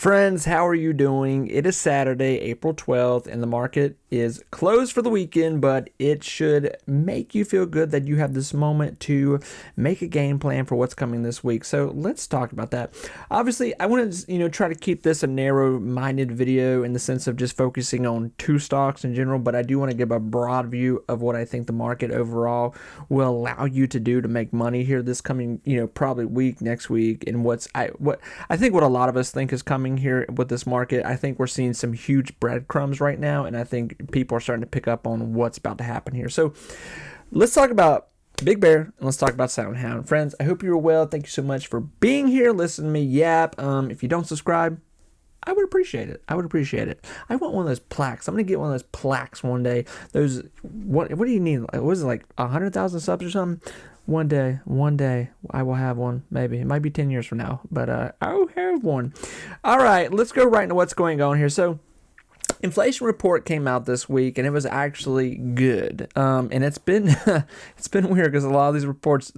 Friends, how are you doing? It is Saturday, April 12th, and the market is closed for the weekend, but it should make you feel good that you have this moment to make a game plan for what's coming this week. So let's talk about that. Obviously, I want to, try to keep this a narrow-minded video in the sense of just focusing on two stocks in general, but I do want to give a broad view of what I think the market overall will allow you to do to make money here this coming, probably week, next week, and what I think what a lot of us think is coming here with this market. I think we're seeing some huge breadcrumbs right now, and I think people are starting to pick up on what's about to happen here. So let's talk about Big Bear and let's talk about SoundHound. Friends, I hope you're well. Thank you so much for being here. Listen to me yap. If you don't subscribe, I would appreciate it. I want one of those plaques. I'm going to get one of those plaques one day. What do you need? What is it, like 100,000 subs or something? One day, I will have one. Maybe. It might be 10 years from now, but I'll have one. All right, let's go right into what's going on here. So, inflation report came out this week, and it was actually good. And it's been it's been weird because a lot of these reports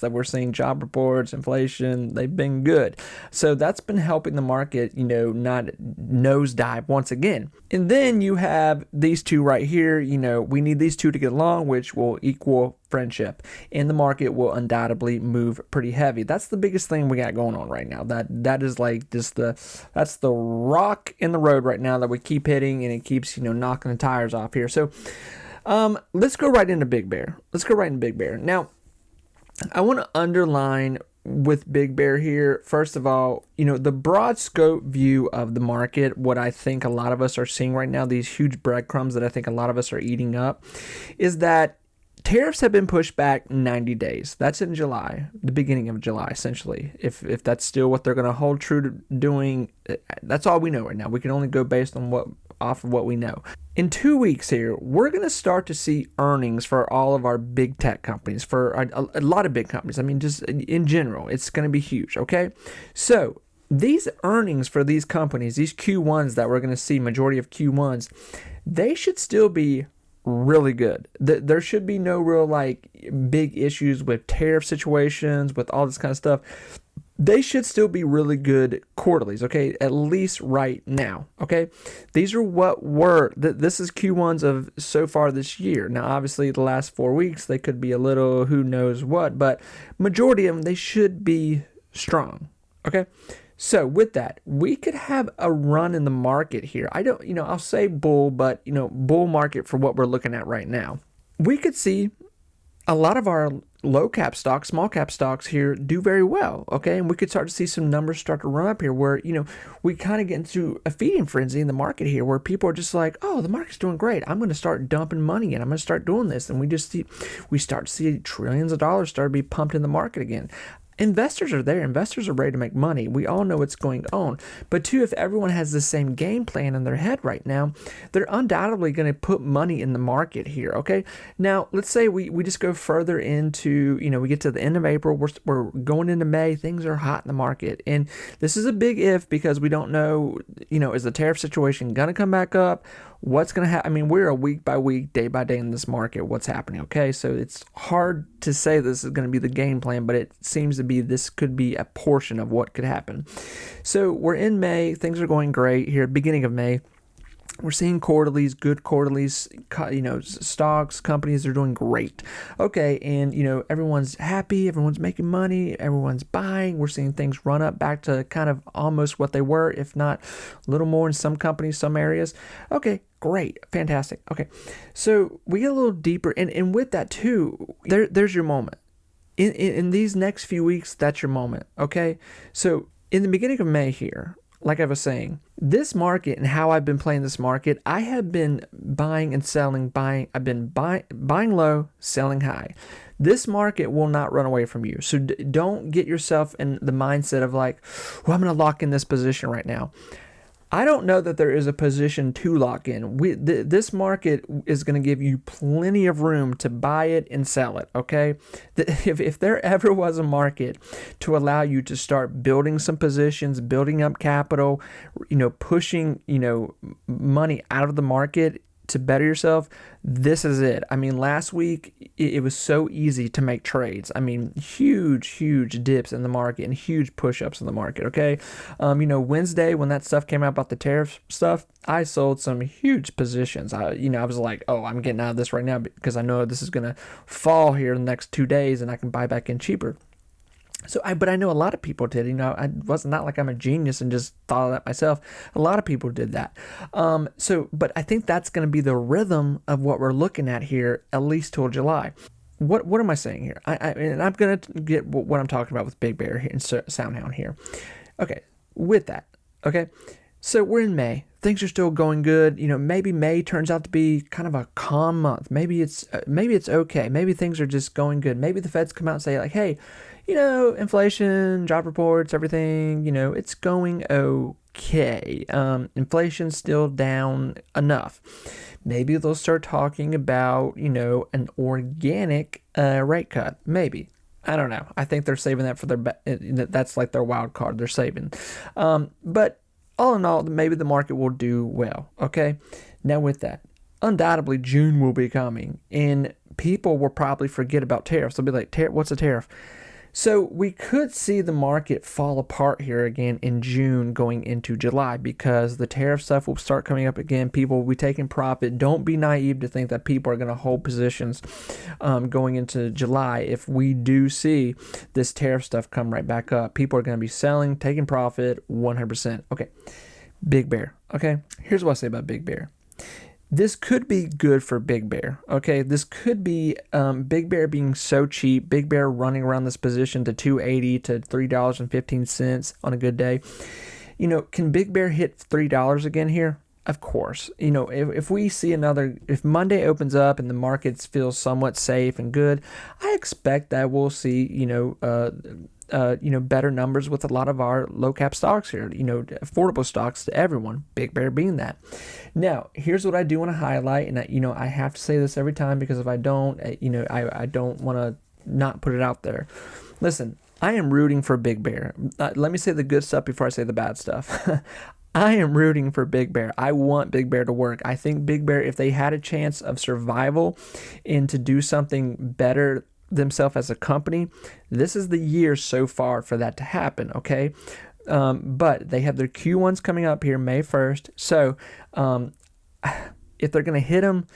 that we're seeing, job reports, inflation, they've been good. So that's been helping the market, not nosedive once again. And then you have these two right here. We need these two to get along, which will equal friendship, and the market will undoubtedly move pretty heavy. That's the biggest thing we got going on right now. That is like just that's the rock in the road right now that we keep hitting, and it keeps knocking the tires off here. So let's go right into Big Bear. Now, I want to underline with Big Bear here, first of all, the broad scope view of the market, what I think a lot of us are seeing right now, these huge breadcrumbs that I think a lot of us are eating up, is that tariffs have been pushed back 90 days. That's in July, the beginning of July, essentially. If that's still what they're going to hold true to doing, that's all we know right now. We can only go based on off of what we know. In 2 weeks here, we're going to start to see earnings for all of our big tech companies, for a lot of big companies. I mean, just in general, it's going to be huge, okay? So these earnings for these companies, these Q1s that we're going to see, majority of Q1s, they should still be really good. There should be no real big issues with tariff situations, with all this kind of stuff. They should still be really good quarterlies, okay? At least right now, okay? These are this is Q1s of so far this year. Now, obviously, the last 4 weeks, they could be a little who knows what, but majority of them, they should be strong, okay? So with that, we could have a run in the market here. I'll say bull, but bull market for what we're looking at right now. We could see a lot of our low cap stocks, small cap stocks here do very well, okay? And we could start to see some numbers start to run up here where, we kind of get into a feeding frenzy in the market here where people are just like, oh, the market's doing great. I'm going to start dumping money in. I'm going to start doing this. And we start to see trillions of dollars start to be pumped in the market again. Investors are there. Investors are ready to make money. We all know what's going on. But two, if everyone has the same game plan in their head right now, they're undoubtedly going to put money in the market here, okay? Now, let's say we just go further into, we get to the end of April. We're going into May. Things are hot in the market. And this is a big if because we don't know, is the tariff situation going to come back up? What's going to happen? I mean, we're a week by week, day by day in this market. What's happening? Okay. So it's hard to say this is going to be the game plan, but it seems to be this could be a portion of what could happen. So we're in May. Things are going great here, beginning of May. We're seeing quarterlies, good quarterlies, stocks, companies are doing great. Okay, and, everyone's happy, everyone's making money, everyone's buying. We're seeing things run up back to kind of almost what they were, if not a little more in some companies, some areas. Okay, great, fantastic. Okay, so we get a little deeper, and with that too, there's your moment. In these next few weeks, that's your moment, okay? So in the beginning of May here, like I was saying, this market and how I've been playing this market, I have been buying and selling, I've been buying low, selling high. This market will not run away from you. So don't get yourself in the mindset of I'm going to lock in this position right now. I don't know that there is a position to lock in. This market is going to give you plenty of room to buy it and sell it, okay? If there ever was a market to allow you to start building some positions, building up capital, pushing, money out of the market, to better yourself, this is it. I mean, last week it was so easy to make trades. I mean, huge dips in the market and huge push-ups in the market, okay? Wednesday when that stuff came out about the tariff stuff, I sold some huge positions. I was like, oh, I'm getting out of this right now because I know this is going to fall here in the next 2 days and I can buy back in cheaper. But I know a lot of people did. I was not like I'm a genius and just thought of that myself. A lot of people did that. But I think that's going to be the rhythm of what we're looking at here, at least till July. What am I saying here? And I'm going to get what I'm talking about with Big Bear here and SoundHound here. Okay, with that, okay. So we're in May. Things are still going good. Maybe May turns out to be kind of a calm month. Maybe it's okay. Maybe things are just going good. Maybe the feds come out and say like, hey, inflation, job reports, everything, it's going okay. Inflation's still down enough. Maybe they'll start talking about, an organic rate cut. Maybe. I don't know. I think they're saving that for that's like their wild card they're saving. But all in all, maybe the market will do well. Okay. Now with that, undoubtedly June will be coming and people will probably forget about tariffs. They'll be like, what's a tariff? So we could see the market fall apart here again in June going into July because the tariff stuff will start coming up again. People will be taking profit. Don't be naive to think that people are going to hold positions going into July. If we do see this tariff stuff come right back up, people are going to be selling, taking profit 100%. Okay, Big Bear. Okay, here's what I say about Big Bear. This could be good for Big Bear, okay? This could be Big Bear being so cheap, Big Bear running around this position to $2.80 to $3.15 on a good day. Can Big Bear hit $3 again here? Of course. If we see if Monday opens up and the markets feel somewhat safe and good, I expect that we'll see, better numbers with a lot of our low cap stocks here, affordable stocks to everyone, Big Bear being that. Now, here's what I do want to highlight. And I have to say this every time because if I don't, I don't want to not put it out there. Listen, I am rooting for Big Bear. Let me say the good stuff before I say the bad stuff. I am rooting for Big Bear. I want Big Bear to work. I think Big Bear, if they had a chance of survival and to do something better themselves as a company, this is the year so far for that to happen, okay? But they have their Q1s coming up here May 1st. So if they're going to hit them,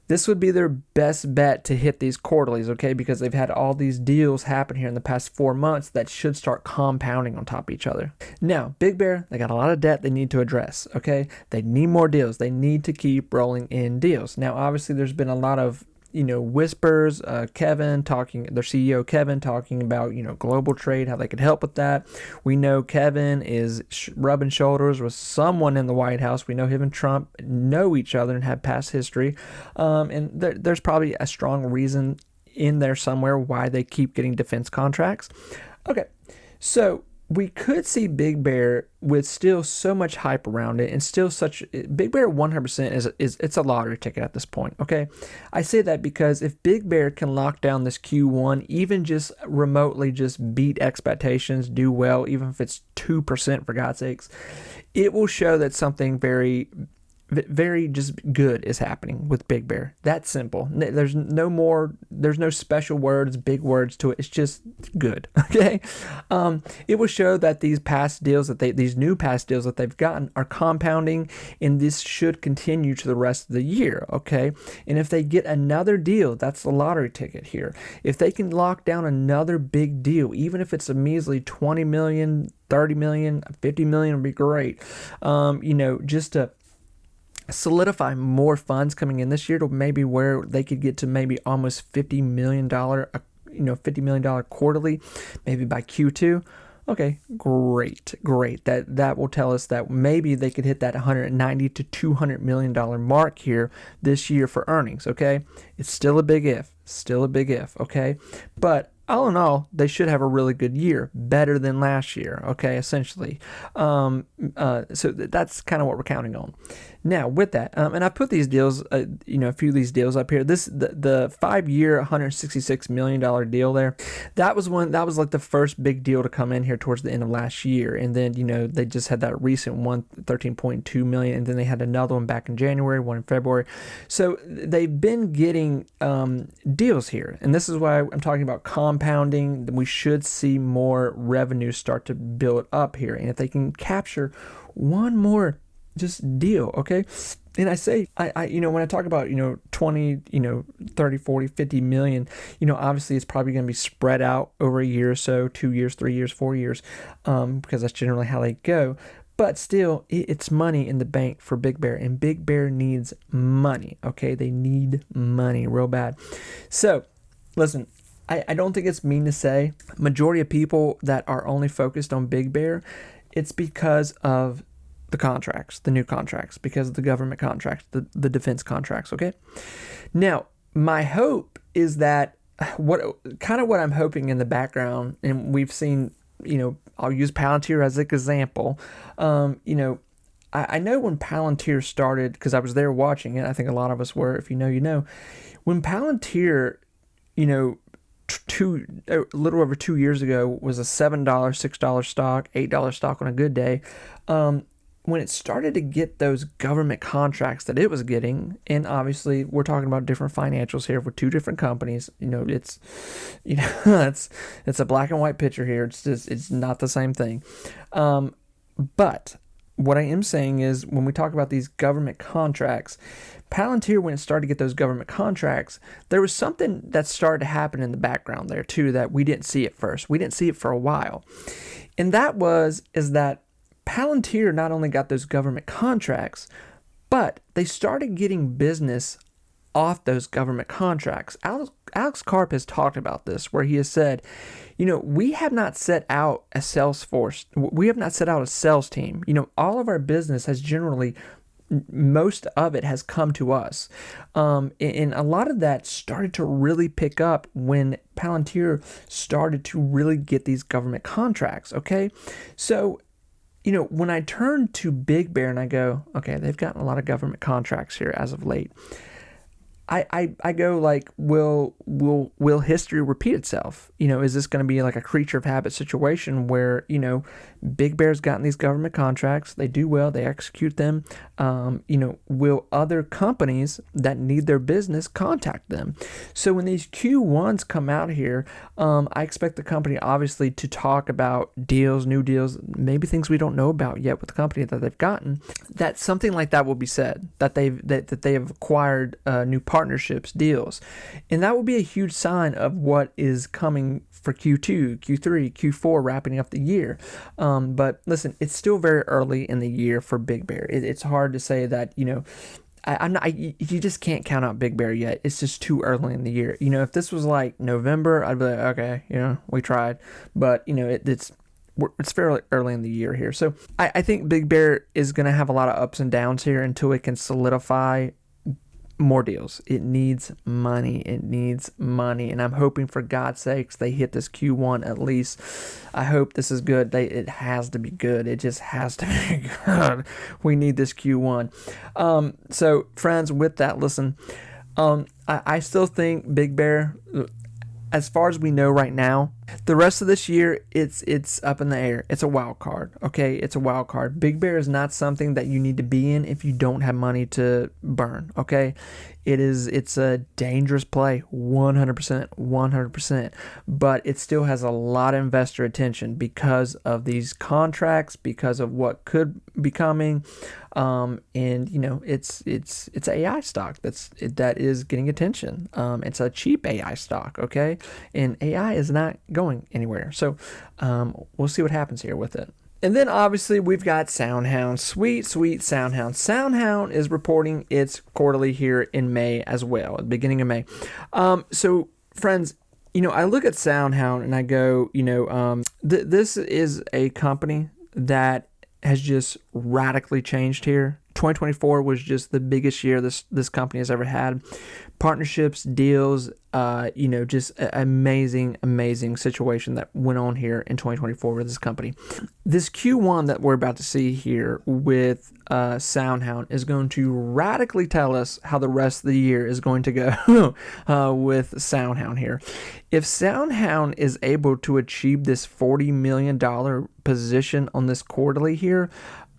this would be their best bet to hit these quarterlies, okay? Because they've had all these deals happen here in the past 4 months that should start compounding on top of each other. Now, Big Bear, they got a lot of debt they need to address, okay? They need more deals. They need to keep rolling in deals. Now, obviously, there's been a lot of whispers, Kevin talking, their CEO Kevin talking about, global trade, how they could help with that. We know Kevin is rubbing shoulders with someone in the White House. We know him and Trump know each other and have past history. And there's probably a strong reason in there somewhere why they keep getting defense contracts. Okay, so we could see Big Bear with still so much hype around it and still Big Bear 100% it's a lottery ticket at this point, okay? I say that because if Big Bear can lock down this Q1, even just remotely just beat expectations, do well, even if it's 2% for God's sakes, it will show that something very just good is happening with Big Bear. That's simple. There's no special words, big words to it. It's just good. Okay. It will show that these new past deals that they've gotten are compounding, and this should continue to the rest of the year. Okay. And if they get another deal, that's the lottery ticket here. If they can lock down another big deal, even if it's a measly 20 million, 30 million, 50 million would be great. Just to solidify more funds coming in this year to maybe where they could get to maybe almost $50 million, $50 million quarterly, maybe by Q2. Okay, great. That will tell us that maybe they could hit that $190 to $200 million mark here this year for earnings. Okay, it's still a big if, okay, but all in all, they should have a really good year, better than last year, okay, essentially. So that's kind of what we're counting on. Now, with that, and I put these deals, a few of these deals up here. The 5-year, $166 million deal there, that was like the first big deal to come in here towards the end of last year. And then, they just had that recent one, $13.2 million, and then they had another one back in January, one in February. So they've been getting deals here. And this is why I'm talking about compounding. We should see more revenue start to build up here. And if they can capture one more just deal, okay? And I say, I when I talk about, 20, 30, 40, 50 million, obviously it's probably going to be spread out over a year or so, 2 years, 3 years, 4 years, because that's generally how they go. But still, it's money in the bank for Big Bear, and Big Bear needs money, okay? They need money real bad. So, listen, I don't think it's mean to say majority of people that are only focused on Big Bear, it's because of the contracts, the new contracts, because of the government contracts, the defense contracts, okay? Now, my hope is that what I'm hoping in the background, and we've seen, I'll use Palantir as an example. I know when Palantir started, because I was there watching it, I think a lot of us were, if you know, you know. When Palantir, a little over 2 years ago, was a $7, $6 stock, $8 stock on a good day, when it started to get those government contracts that it was getting, and obviously we're talking about different financials here with two different companies, it's a black and white picture here. It's not the same thing. But what I am saying is, when we talk about these government contracts, Palantir, when it started to get those government contracts, there was something that started to happen in the background there too that we didn't see at first. We didn't see it for a while. And that is that Palantir not only got those government contracts, but they started getting business off those government contracts. Alex Karp has talked about this, where he has said, we have not set out a sales force. We have not set out a sales team. All of our business has generally, most of it has come to us. And a lot of that started to really pick up when Palantir started to really get these government contracts, okay? So, when I turn to Big Bear and I go, okay, they've gotten a lot of government contracts here as of late, I go like, will history repeat itself? Is this going to be like a creature of habit situation where, Big Bear's gotten these government contracts, they do well, they execute them, will other companies that need their business contact them? So when these Q1s come out here, I expect the company obviously to talk about deals, new deals, maybe things we don't know about yet with the company that they've gotten, that something like that will be said, that they have acquired new partnerships, deals. And that will be a huge sign of what is coming for Q2, Q3, Q4, wrapping up the year. But listen, it's still very early in the year for Big Bear. It's hard to say that, you just can't count out Big Bear yet. It's just too early in the year. If this was like November, I'd be like, okay, we tried. But, it's fairly early in the year here. So I think Big Bear is going to have a lot of ups and downs here until it can solidify more deals. It needs money. And I'm hoping, for God's sakes, they hit this Q1 at least. I hope this is good. It has to be good. It just has to be good. We need this Q1. So friends, with that, listen, I still think Big Bear, as far as we know right now, the rest of this year, it's up in the air. It's a wild card, okay? It's a wild card. Big Bear is not something that you need to be in if you don't have money to burn, okay? It's a dangerous play, 100%, but it still has a lot of investor attention because of these contracts, because of what could be coming, and it's AI stock that is getting attention. It's a cheap AI stock, okay? And AI is not going anywhere. So we'll see what happens here with it. And then obviously we've got SoundHound. Sweet SoundHound. SoundHound is reporting its quarterly here in May as well, at the beginning of May. So friends, I look at SoundHound and I go, this is a company that has just radically changed here 2024 was just the biggest year this company has ever had. Partnerships, deals, just an amazing situation that went on here in 2024 with this company. This Q1 that we're about to see here with SoundHound is going to radically tell us how the rest of the year is going to go with SoundHound here. If SoundHound is able to achieve this $40 million position on this quarterly here,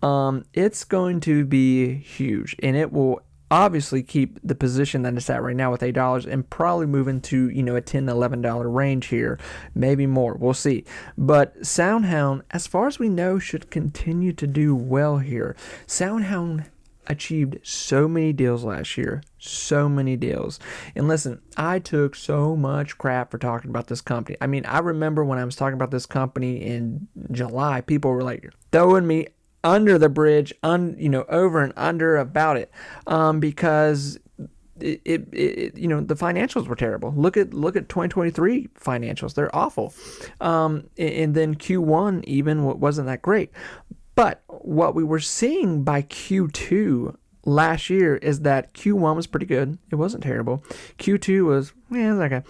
it's going to be huge, and it will obviously keep the position that it's at right now with $8 and probably move into, a $10 to $11 range here, maybe more. We'll see. But SoundHound, as far as we know, should continue to do well here. SoundHound achieved so many deals last year, so many deals. And listen, I took so much crap for talking about this company. I mean, I remember when I was talking about this company in July, people were like throwing me under the bridge, over and under about it, because the financials were terrible. Look at 2023 financials; they're awful. And then Q1 even wasn't that great. But what we were seeing by Q2 last year is that Q1 was pretty good. It wasn't terrible. Q2 was, okay.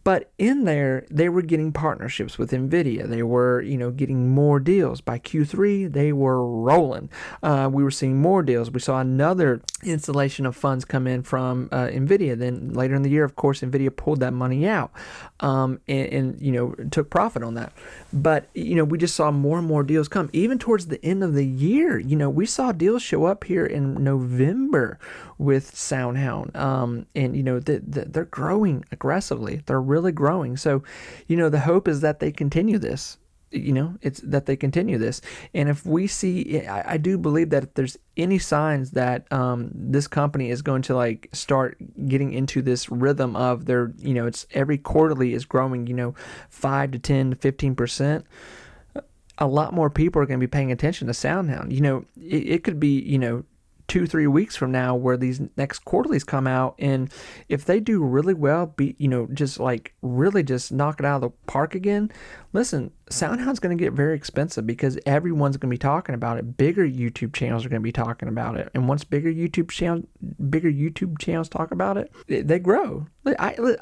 But in there, they were getting partnerships with NVIDIA. They were, getting more deals. By Q3, they were rolling. We were seeing more deals. We saw another installation of funds come in from NVIDIA. Then later in the year, of course, NVIDIA pulled that money out and took profit on that. But, we just saw more and more deals come. Even towards the end of the year, we saw deals show up here in November with SoundHound. They're growing aggressively. They're really growing. So, the hope is that they continue this. It's that they continue this. And if we see, I do believe that if there's any signs that this company is going to start getting into this rhythm of their, it's every quarterly is growing, 5 to 10 to 15%. A lot more people are going to be paying attention to SoundHound. It could be, 2-3 weeks from now where these next quarterlies come out, and if they do really well, really just knock it out of the park again, listen, SoundHound's going to get very expensive because everyone's going to be talking about it. Bigger YouTube channels are going to be talking about it, and once bigger YouTube channels talk about it, they grow.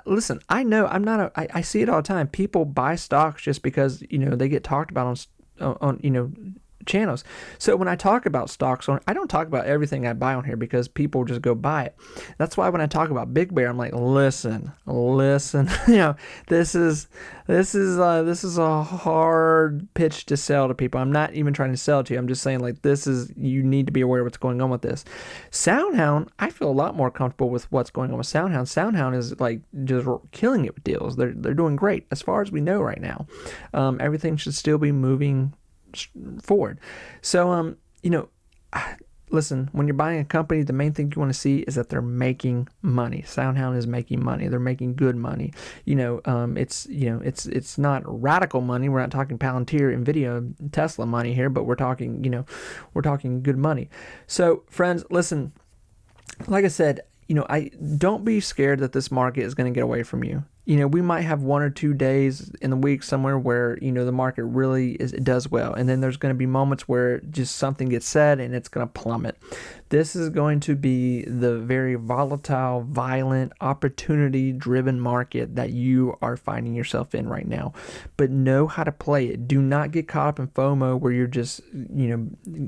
Listen, I know I see it all the time. People buy stocks just because they get talked about on channels. So when I talk about stocks I don't talk about everything I buy on here because people just go buy it. That's why when I talk about Big Bear, I'm like, listen, this is a hard pitch to sell to people. I'm not even trying to sell it to you. I'm just saying you need to be aware of what's going on with this. SoundHound, I feel a lot more comfortable with what's going on with SoundHound. SoundHound is just killing it with deals. They're doing great as far as we know right now. Everything should still be moving forward. So, listen, when you're buying a company, the main thing you want to see is that they're making money. SoundHound is making money. They're making good money. It's not radical money. We're not talking Palantir, NVIDIA, Tesla money here, but we're talking good money. So, friends, listen, like I said, I don't be scared that this market is going to get away from you. We might have 1 or 2 days in the week somewhere where, the market really does well. And then there's going to be moments where just something gets said and it's going to plummet. This is going to be the very volatile, violent, opportunity-driven market that you are finding yourself in right now. But know how to play it. Do not get caught up in FOMO where you're just,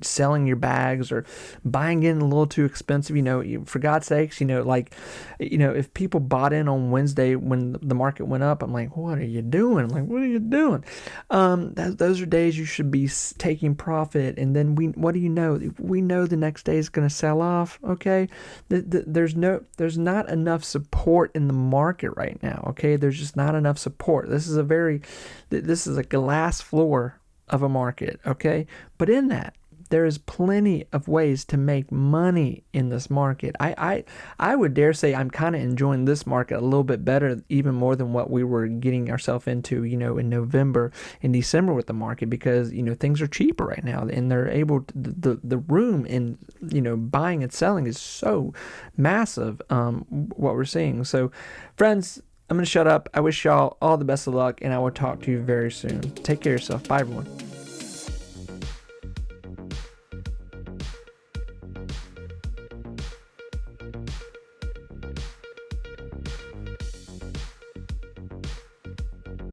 selling your bags or buying in a little too expensive. For God's sakes, if people bought in on Wednesday when the market went up, I'm like, what are you doing? What are you doing? Those are days you should be taking profit. And then what do you know? We know the next day is going to sell off. Okay. There's not enough support in the market right now. Okay. There's just not enough support. This is a glass floor of a market. Okay. But in that, there is plenty of ways to make money in this market. I would dare say I'm kind of enjoying this market a little bit better, even more than what we were getting ourselves into, in November and December with the market, because, things are cheaper right now and they're able to, the room in, buying and selling is so massive, what we're seeing. So, friends, I'm going to shut up. I wish y'all all the best of luck, and I will talk to you very soon. Take care of yourself. Bye, everyone.